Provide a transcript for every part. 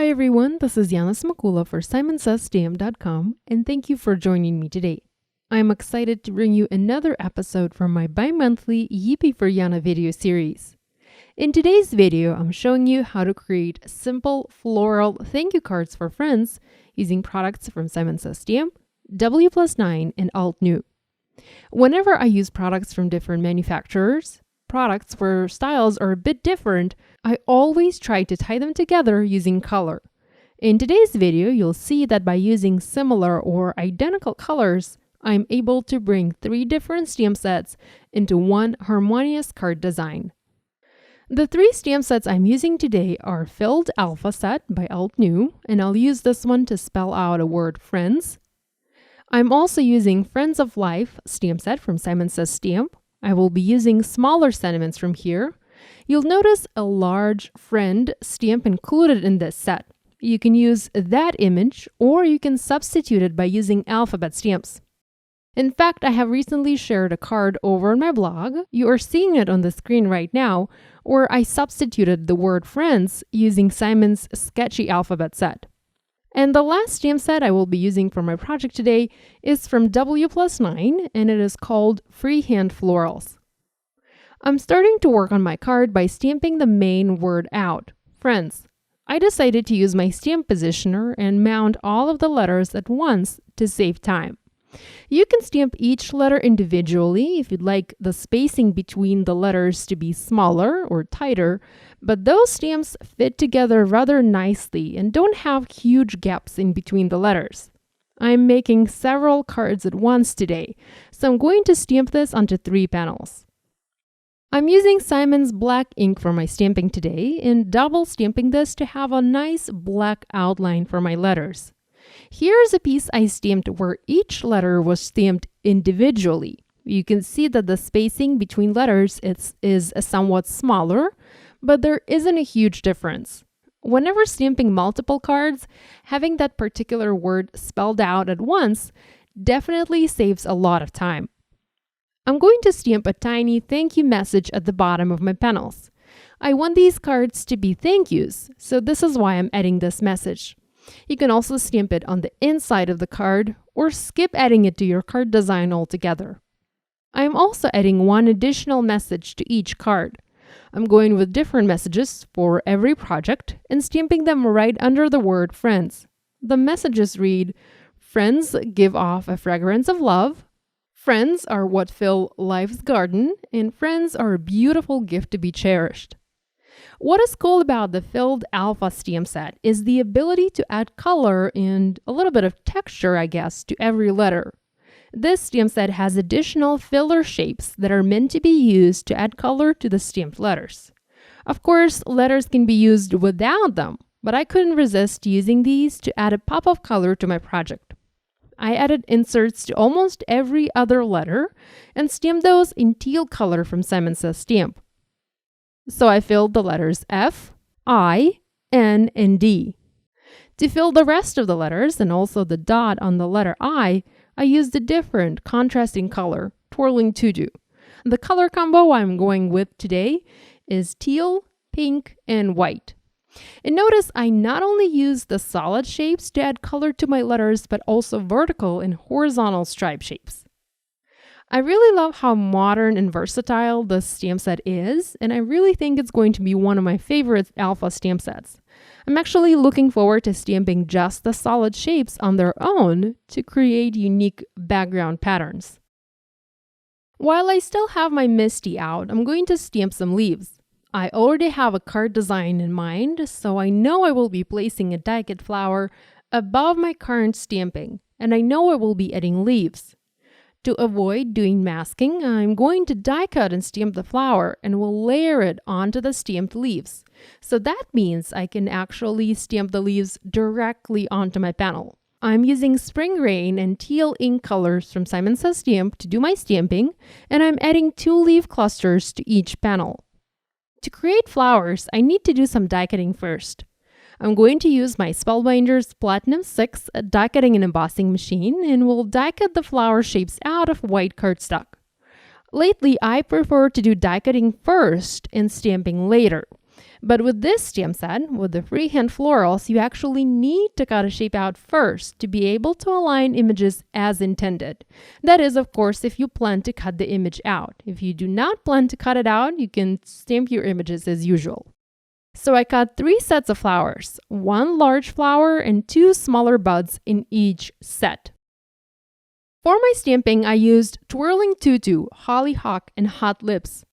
Hi everyone, this is Yana Smakula for SimonsSTM.com, and thank you for joining me today. I'm excited to bring you another episode from my bi-monthly Yippee for Yana video series. In today's video, I'm showing you how to create simple floral thank you cards for friends using products from SimonsSTM, W+9, and Alt-New. Whenever I use products from different manufacturers, products where styles are a bit different, I always try to tie them together using color. In today's video, you'll see that by using similar or identical colors, I'm able to bring 3 different stamp sets into one harmonious card design. The 3 stamp sets I'm using today are Filled Alpha Set by Alt-New, and I'll use this one to spell out a word friends. I'm also using Friends of Life stamp set from SimonsSTM. I will be using smaller sentiments from here. You'll notice a large friend stamp included in this set. You can use that image or you can substitute it by using alphabet stamps. In fact, I have recently shared a card over on my blog. You are seeing it on the screen right now, where I substituted the word friends using Simon's sketchy alphabet set. And the last stamp set I will be using for my project today is from W+9, and it is called Freehand Florals. I'm starting to work on my card by stamping the main word out, friends. I decided to use my stamp positioner and mount all of the letters at once to save time. You can stamp each letter individually if you'd like the spacing between the letters to be smaller or tighter, but those stamps fit together rather nicely and don't have huge gaps in between the letters. I'm making several cards at once today, so I'm going to stamp this onto 3 panels. I'm using Simon's black ink for my stamping today and double stamping this to have a nice black outline for my letters. Here's a piece I stamped where each letter was stamped individually. You can see that the spacing between letters is somewhat smaller, but there isn't a huge difference. Whenever stamping multiple cards, having that particular word spelled out at once definitely saves a lot of time. I'm going to stamp a tiny thank you message at the bottom of my panels. I want these cards to be thank yous, so this is why I'm adding this message. You can also stamp it on the inside of the card or skip adding it to your card design altogether. I'm also adding one additional message to each card. I'm going with different messages for every project and stamping them right under the word friends. The messages read, friends give off a fragrance of love, friends are what fill life's garden, and friends are a beautiful gift to be cherished. What is cool about the Filled Alpha stamp set is the ability to add color and a little bit of texture, I guess, to every letter. This stamp set has additional filler shapes that are meant to be used to add color to the stamped letters. Of course, letters can be used without them, but I couldn't resist using these to add a pop of color to my project. I added inserts to almost every other letter and stamped those in teal color from SimonsSTM. So I filled the letters F, I, N, and D. To fill the rest of the letters and also the dot on the letter I used a different contrasting color, Twirling Tutu. The color combo I'm going with today is teal, pink, and white. And notice I not only used the solid shapes to add color to my letters, but also vertical and horizontal stripe shapes. I really love how modern and versatile this stamp set is, and I really think it's going to be one of my favorite alpha stamp sets. I'm actually looking forward to stamping just the solid shapes on their own to create unique background patterns. While I still have my Misty out, I'm going to stamp some leaves. I already have a card design in mind, so I know I will be placing a die-cut flower above my current stamping, and I know I will be adding leaves. To avoid doing masking, I'm going to die cut and stamp the flower and will layer it onto the stamped leaves. So that means I can actually stamp the leaves directly onto my panel. I'm using Spring Rain and teal ink colors from SimonsSTM to do my stamping, and I'm adding 2 leaf clusters to each panel. To create flowers, I need to do some die cutting first. I'm going to use my Spellbinder's Platinum 6 die cutting and embossing machine and will die cut the flower shapes out of white cardstock. Lately, I prefer to do die cutting first and stamping later. But with this stamp set, with the freehand florals, you actually need to cut a shape out first to be able to align images as intended. That is, of course, if you plan to cut the image out. If you do not plan to cut it out, you can stamp your images as usual. So I cut 3 sets of flowers, 1 large flower and 2 smaller buds in each set. For my stamping, I used Twirling Tutu, Hollyhock, and Hot Lips.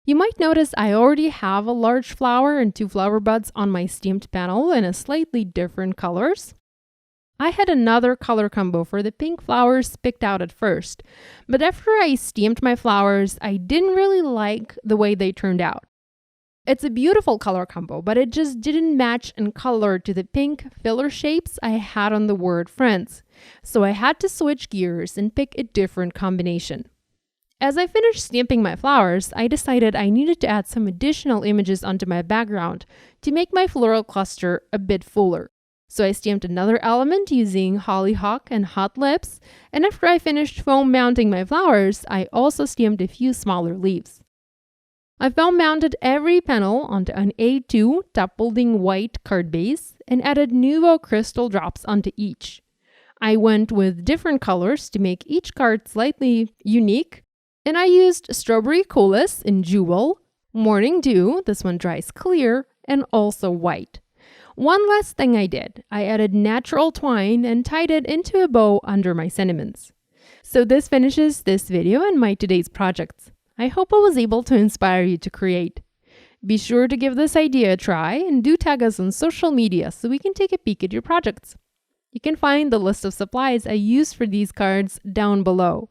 You might notice I already have a large flower and 2 flower buds on my stamped panel in a slightly different colors. I had another color combo for the pink flowers picked out at first, but after I stamped my flowers, I didn't really like the way they turned out. It's a beautiful color combo, but it just didn't match in color to the pink filler shapes I had on the word friends, so I had to switch gears and pick a different combination. As I finished stamping my flowers, I decided I needed to add some additional images onto my background to make my floral cluster a bit fuller. So I stamped another element using Hollyhock and Hot Lips, and after I finished foam mounting my flowers, I also stamped a few smaller leaves. I foam mounted every panel onto an A2 top-folding white card base and added Nuvo crystal drops onto each. I went with different colors to make each card slightly unique, and I used Strawberry Coolest in Jewel, Morning Dew, this one dries clear, and also white. One last thing I did, I added natural twine and tied it into a bow under my sentiments. So this finishes this video and my today's projects. I hope I was able to inspire you to create. Be sure to give this idea a try and do tag us on social media so we can take a peek at your projects. You can find the list of supplies I used for these cards down below.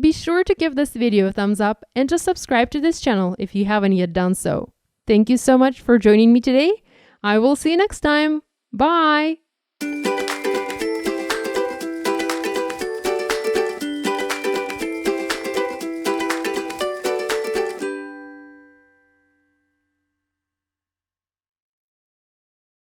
Be sure to give this video a thumbs up and to subscribe to this channel if you haven't yet done so. Thank you so much for joining me today. I will see you next time. Bye!